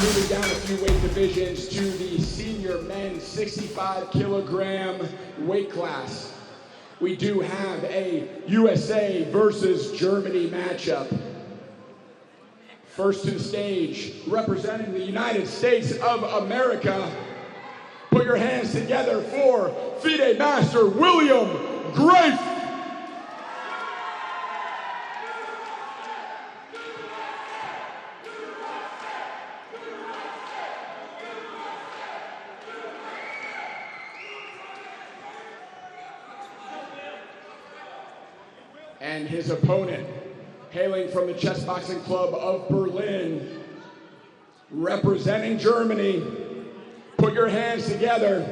moving down a few weight divisions to the senior men's 65 kilogram weight class. We do have a USA versus Germany matchup. First to the stage, representing the United States of America. Put your hands together for FIDE Master William Graif. And his opponent, hailing from the Chessboxing Club of Berlin, representing Germany. Put your hands together.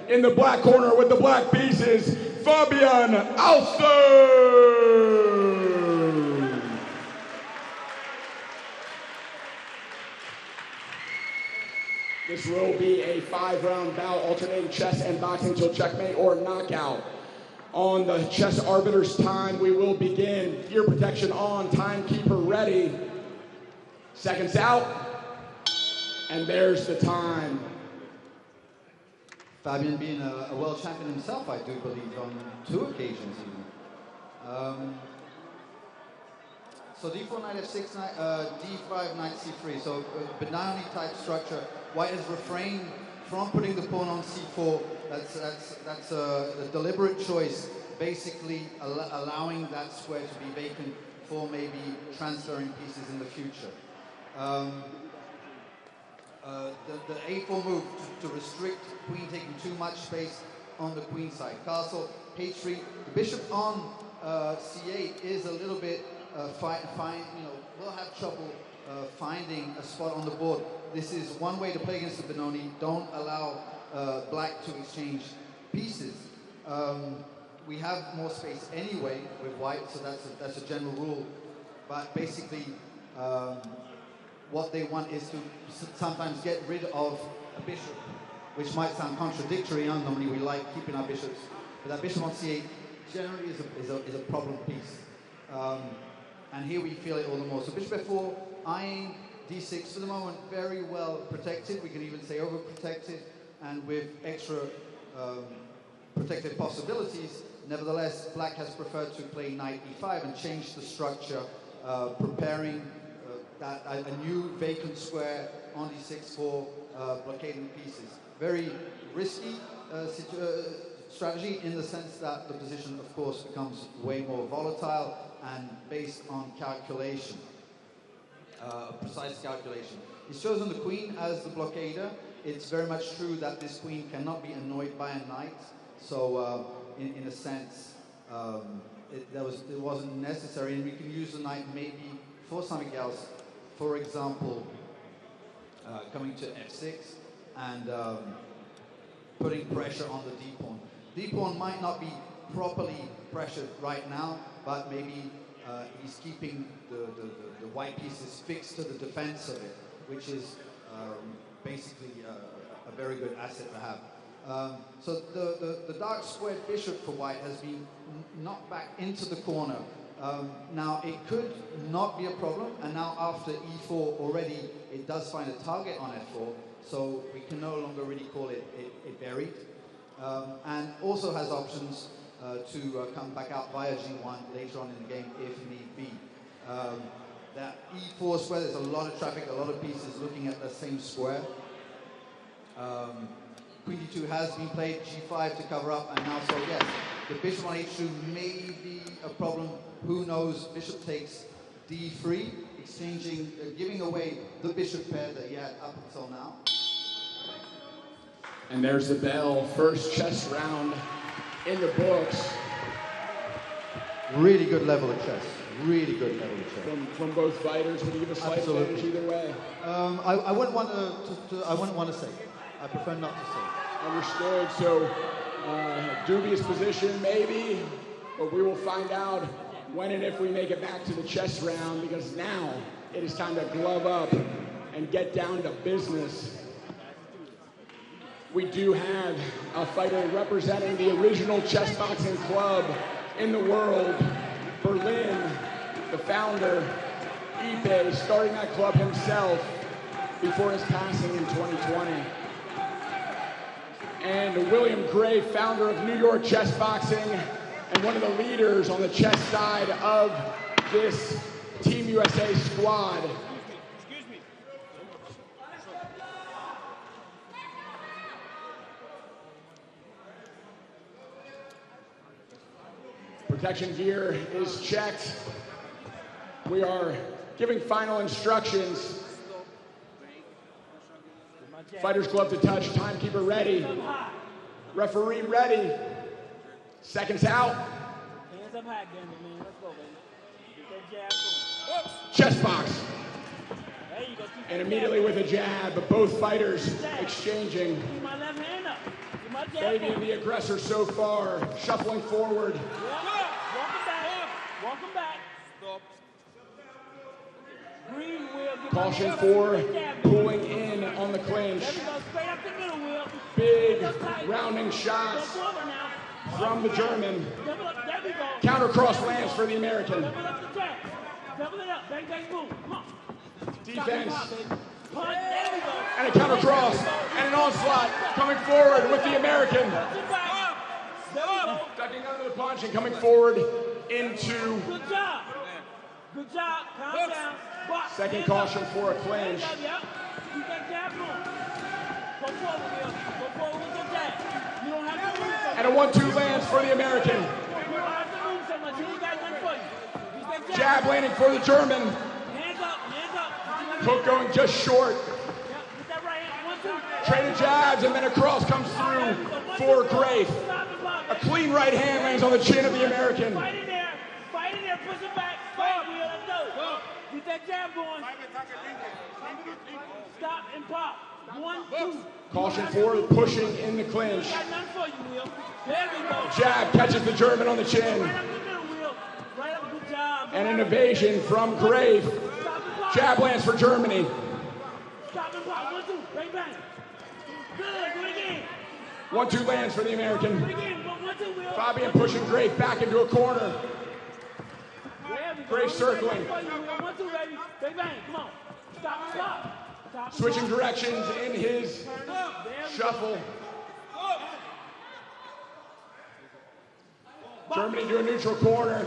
In the black corner with the black pieces, Fabian Alcer. This will be a 5-round bout, alternating chess and boxing till checkmate or knockout. On the chess arbiter's time, we will begin. Ear protection on, timekeeper ready. Seconds out, and there's the time. Fabian being a world champion himself, I do believe, on 2 occasions even. So d4, knight f6, d5, knight c3. So Benoni type structure. White has refrained from putting the pawn on c4. That's a deliberate choice, basically allowing that square to be vacant for maybe transferring pieces in the future. The a4 move to restrict queen taking too much space on the queen side. Castle, h3, the bishop on c8 is a little bit we'll have trouble finding a spot on the board. This is one way to play against the Benoni. Don't allow black to exchange pieces. We have more space anyway with white, so that's a general rule. But basically, what they want is to sometimes get rid of a bishop, which might sound contradictory. Normally we like keeping our bishops, but that bishop on c8 generally is a problem piece. And here we feel it all the more. So bishop f4, eyeing d6 for the moment, very well protected. We can even say overprotected, and with extra protected possibilities. Nevertheless, black has preferred to play knight e5 and change the structure, preparing a new vacant square on d6 for blockading pieces. Very risky strategy in the sense that the position, of course, becomes way more volatile and based on calculation, precise calculation. He's chosen the queen as the blockader. It's very much true that this queen cannot be annoyed by a knight. So, in a sense, it wasn't necessary, and we can use the knight maybe for something else. For example, coming to f6 and putting pressure on the d-pawn. D-pawn might not be properly pressured right now, but maybe he's keeping the white pieces fixed to the defense of it, which is basically a very good asset to have. So the dark squared bishop for white has been knocked back into the corner. Now it could not be a problem, and now after e4 already it does find a target on f4, so we can no longer really call it buried. And also has options to come back out via g1 later on in the game if need be. That e4 square, there's a lot of traffic, a lot of pieces looking at the same square. Queen d2 has been played, g5 to cover up, and now so yes, the bishop on h2 may be a problem. Who knows? Bishop takes d3, exchanging, giving away the bishop pair that he had up until now. And there's the bell. First chess round in the books. Really good level of chess. Really good level of chess. From both fighters, would you give a slight advantage either way? I wouldn't want to say. I prefer not to say. Understood. So, dubious position maybe, but we will find out when and if we make it back to the chess round, because now it is time to glove up and get down to business. We do have a fighter representing the original Chessboxing Club in the world, Berlin, the founder, Ipe, starting that club himself, before his passing in 2020. And William Graif, founder of New York Chessboxing and one of the leaders on the chess side of this Team USA squad. Excuse me. Protection gear is checked. We are giving final instructions. Fighters glove to touch, timekeeper ready. Referee ready. Seconds out. Hands up high, Gambit, man. Let's go, baby. Get that jab going. Chess box. There you go. Keep And that immediately jab with a jab, both fighters exchanging. Keep my left hand up. Keep my jab Fabian, going. the aggressor so far, shuffling forward. Yeah. Walk him back. Walk him back. Stop. Green wheel. Get Caution my for jab going. pulling in on the clinch. There we go. Straight up the middle wheel. Big Hands up tight. rounding Go shots forward now. from the German. Double up. There we go. Counter cross There we lands go. for the American. Double up the jab. Double it up. Bang, bang, boom. Come on. Defense. Stop and pop, baby. Punch. There we go. And a counter cross and an onslaught coming forward with the American. Punch it back. There we go. Ducking under the punch and coming forward into Good job. Good job. Calm down. Box. second Hands caution up. for a clinch. Hands up, yep. Keep that jab going. Go forward, Will. Go forward with your jab. You don't have to move so much. And a 1-2 lands for the American. You don't have to move so much. He ain't got nothing for you. Use that jab. Jab landing for the German. Hands up. Hands up. Hook going just short. Yep. Get that right hand. 1-2. Trade of jabs and then a cross comes through for Graif. Stop and block. A clean right hand lands on the chin of the American. Fight in there. Fight in there. Push it back. Fight, Will. Let's go. Get that jab going. Stop and pop. 1-2. Caution for pushing in the clinch. Got nothing for you, Will. There we go. Jab catches the German on the chin. Right up the middle, Will. Right up. Good job. And an evasion from Graif. Stop and pop. Jab lands for Germany. Stop and pop. 1-2. Bang, bang. Good. Do it again. 1-2 lands for the American. Do it again. 1-2, Will. Fabian pushing Graif back into a corner. There we go. Graif circling. 1-2, baby. Bang, bang. Come on. Stop and pop. Stop and Switching pop. directions in his There we go. shuffle. Germany to a neutral corner.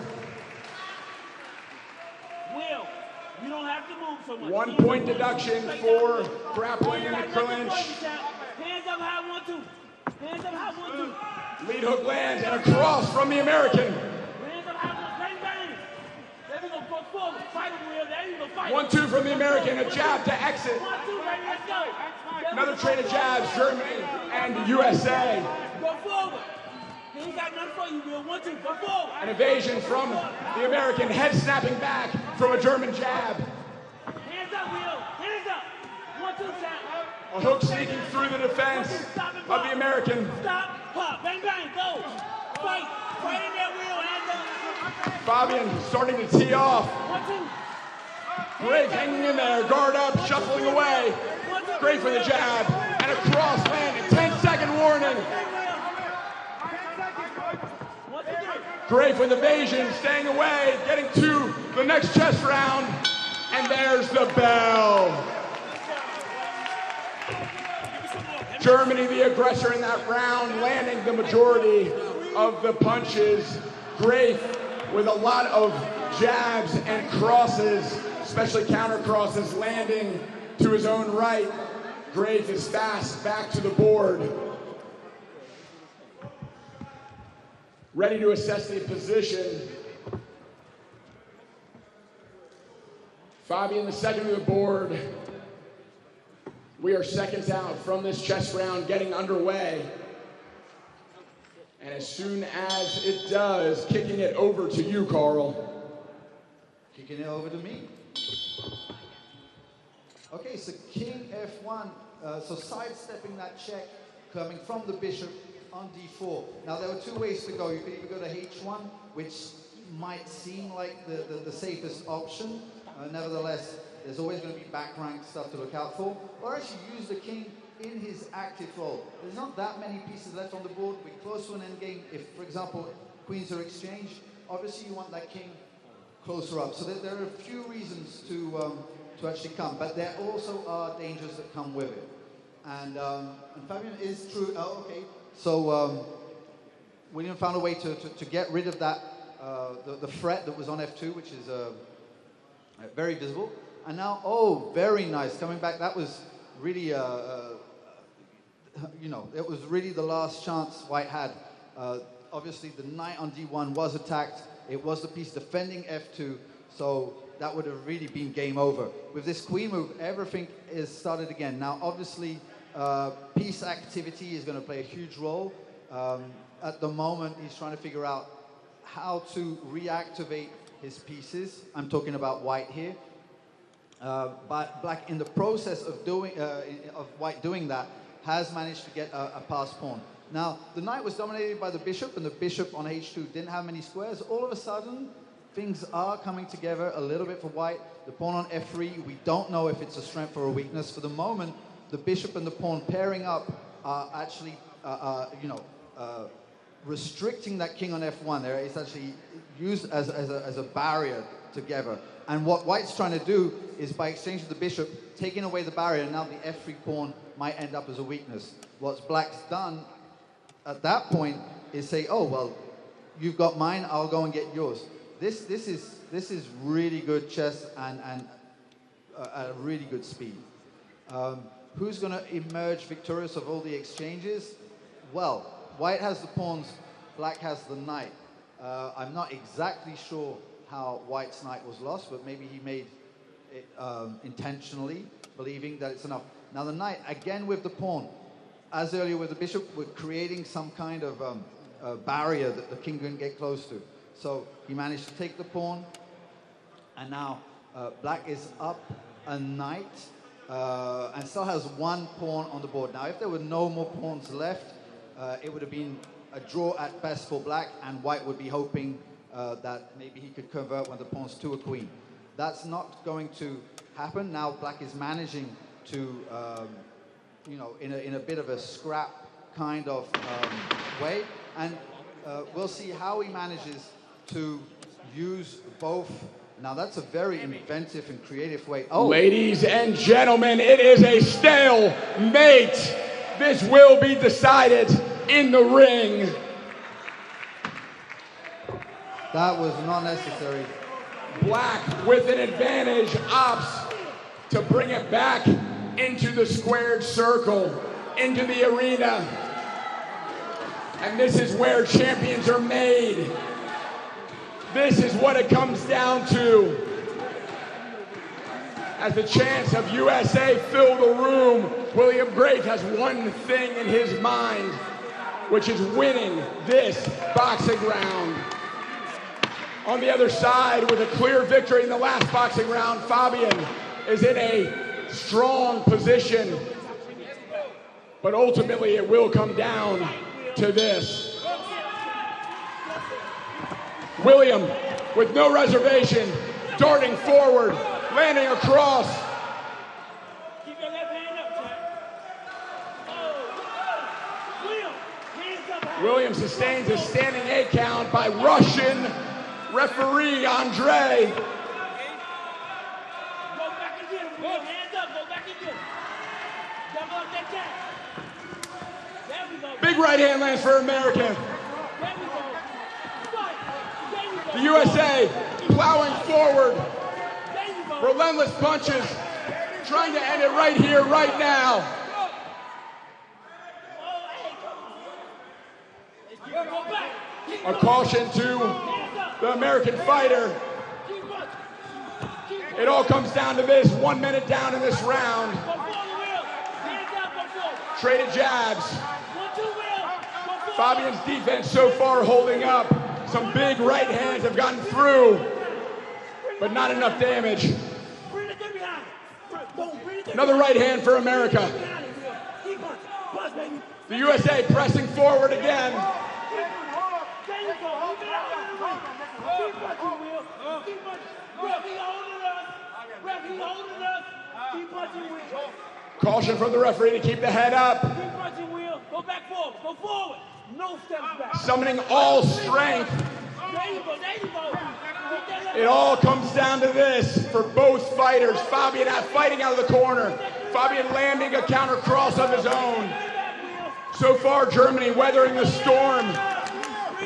Will, you don't have to move so much. 1 point deduction for grappling in the clinch. Hands up high, 1-2. Hands up high, 1-2. Lead hook lands and a cross from the American. Hands up high, bang, bang. There we go, go forward. Fight him, Will. There you go, fight him. 1-2 from the American, a jab to exit. 1-2, baby, let's go. Another trade of jabs, Germany and USA. Go forward. He ain't got nothing for you, Will. 1-2, go forward. An evasion from the American, head snapping back from a German jab. Hands up, Will. Hands up. 1-2, tap. A hook sneaking through the defense of the American. Stop, pop, bang, bang, go. Fight. Fight in there, Will. Hands up. Fabian starting to tee off. 1-2. Graif hanging in there, guard up, shuffling away. Graif for the jab, and a cross landing. 10-second warning. Graif with evasion, staying away, getting to the next chess round. And there's the bell. Germany, the aggressor in that round, landing the majority of the punches. Graif with a lot of jabs and crosses, especially counter crosses, landing to his own right. Graif is fast back to the board. Ready to assess the position. Fabian, the second to the board. We are seconds out from this chess round getting underway. And as soon as it does, kicking it over to you, Carl. Kicking it over to me. Okay, so King F1, so sidestepping that check, coming from the bishop on D4. Now there were two ways to go. You could either go to H1, which might seem like the safest option. Nevertheless, there's always going to be back rank stuff to look out for. Or actually use the king in his active role. There's not that many pieces left on the board. We're close to an endgame. If, for example, queens are exchanged, obviously you want that king closer up. So there are a few reasons to to actually come. But there also are dangers that come with it. And Fabian is true. Oh, okay. So William found a way to get rid of that, the fret that was on F2, which is very visible. And now, oh, very nice. Coming back, that was really, you know, it was really the last chance White had. Obviously, the knight on D1 was attacked. It was the piece defending F2, so that would have really been game over. With this queen move, everything is started again. Now, obviously, piece activity is going to play a huge role. At the moment, he's trying to figure out how to reactivate his pieces. I'm talking about White here. But Black, in the process of White doing that, has managed to get a pass pawn. Now, the knight was dominated by the bishop, and the bishop on h2 didn't have many squares. All of a sudden, things are coming together a little bit for White. The pawn on f3, we don't know if it's a strength or a weakness. For the moment, the bishop and the pawn pairing up are actually, you know, restricting that king on f1 there. It's actually used as a barrier together. And what White's trying to do is, by exchanging the bishop, taking away the barrier, now the f3 pawn might end up as a weakness. What Black's done at that point is say, oh, well, you've got mine, I'll go and get yours. This is really good chess and at a really good speed. Who's going to emerge victorious of all the exchanges? Well, White has the pawns, Black has the knight. I'm not exactly sure how White's knight was lost, but maybe he made it intentionally, believing that it's enough. Now the knight, again with the pawn, as earlier with the bishop, we're creating some kind of barrier that the king couldn't get close to. So he managed to take the pawn, and now Black is up a knight, and still has one pawn on the board. Now if there were no more pawns left, it would have been a draw at best for Black, and White would be hoping that maybe he could convert one of the pawns to a queen. That's not going to happen. Now Black is managing to, you know, in a bit of a scrap kind of way, and we'll see how he manages to use both. Now that's a very inventive and creative way. Oh, ladies and gentlemen, it is a stalemate. This will be decided in the ring. That was not necessary. Black, with an advantage, opts to bring it back into the squared circle, into the arena. And this is where champions are made. This is what it comes down to. As the chants of USA fill the room, William Graif has one thing in his mind, which is winning this boxing round. On the other side, with a clear victory in the last boxing round, Fabian is in a strong position. But ultimately, it will come down to this. William, with no reservation, darting forward, landing across. Keep your left hand up, Chad. Oh, William, hands up. William sustains a standing 8 count by Russian referee Andre. Go back again, William. Hands up, go back again. Double up that jab. There we go. Big right hand lands for America. There we go. There we go. The USA plowing forward. There you go. Relentless punches. Trying to end it right here, right now. Oh, hey, come on. Go back. Keep A caution to the American fighter. It all comes down to this. 1 minute down in this round. Go forward, Will. Hands up, go forward. Traded jabs. 1, 2, Will. Go forward. Fabian's defense so far holding up. Some big right hands have gotten through, but not enough damage. Bring it behind. Boom, bring it Another right hand for America. behind it, Will. Keep punch. Punch, baby. The USA pressing forward again. There you go. Hold it out of the ring. Keep punching, Will. Keep punching. Ref, he holding us. Ref, he holding us. Keep punching, Will. Caution from the referee to keep the head up. Keep punching, Will. Go back forward. Go forward. No steps back. Summoning all strength. There you go. There you go. It all comes down to this for both fighters. Fabian fighting out of the corner. Fabian landing a counter cross of his own. So far, Germany weathering the storm,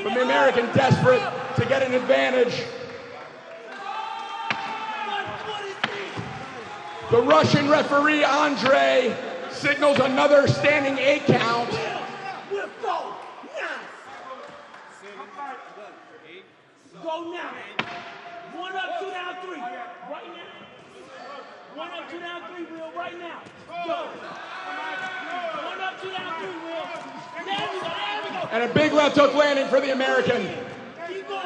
but the American desperate to get an advantage. The Russian referee, Andre, signals another standing 8 count. Go now. 1 up, 2 down, 3. Right now. 1 up, 2 down, 3, Will. Right now. Go. 1 up, 2 down, 3, Will. There we go. There we go. And a big left hook landing for the American. Keep going.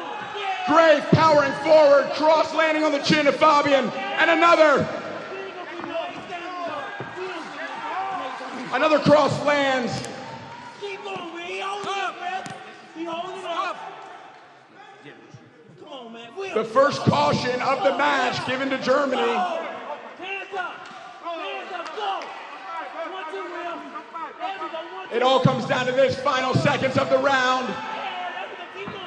Graif powering forward, cross landing on the chin of Fabian, and another. Another cross lands. Keep going, Will. He holding it up, man. He holding it up. Come on, man. Will. The first caution of the match given to Germany. Hands up. Hands up. Go. 1, 2, Will. There we go. 1, 2. It all comes down to this, final seconds of the round. Keep going.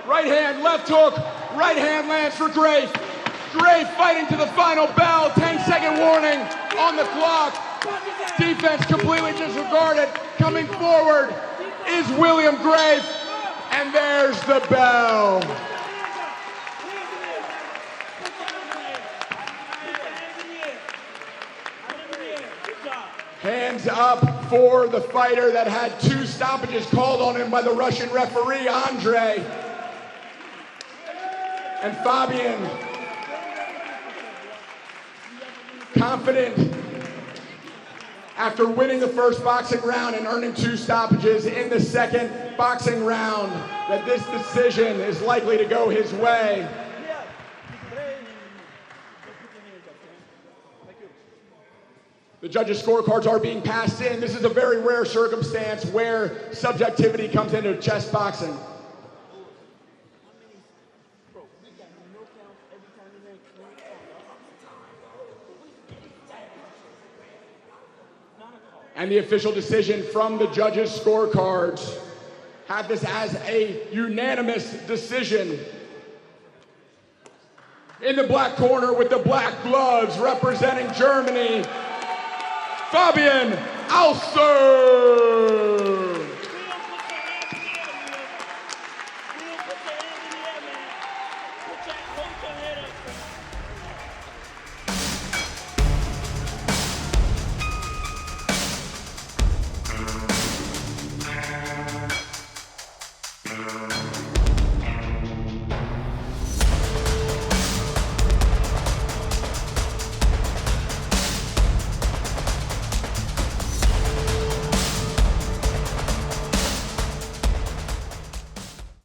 Right hand, left hook, right hand lands for Graif. Graif fighting to the final bell, 10-second warning on the clock. Defense completely disregarded. Coming forward is William Graif, and there's the bell. Hands up for the fighter that had 2 stoppages called on him by the Russian referee, Andre. And Fabian, confident after winning the first boxing round and earning 2 stoppages in the second boxing round, that this decision is likely to go his way. The judges' scorecards are being passed in. This is a very rare circumstance where subjectivity comes into chess boxing. And the official decision from the judges' scorecards had this as a unanimous decision. In the black corner with the black gloves representing Germany, Fabian Alcer.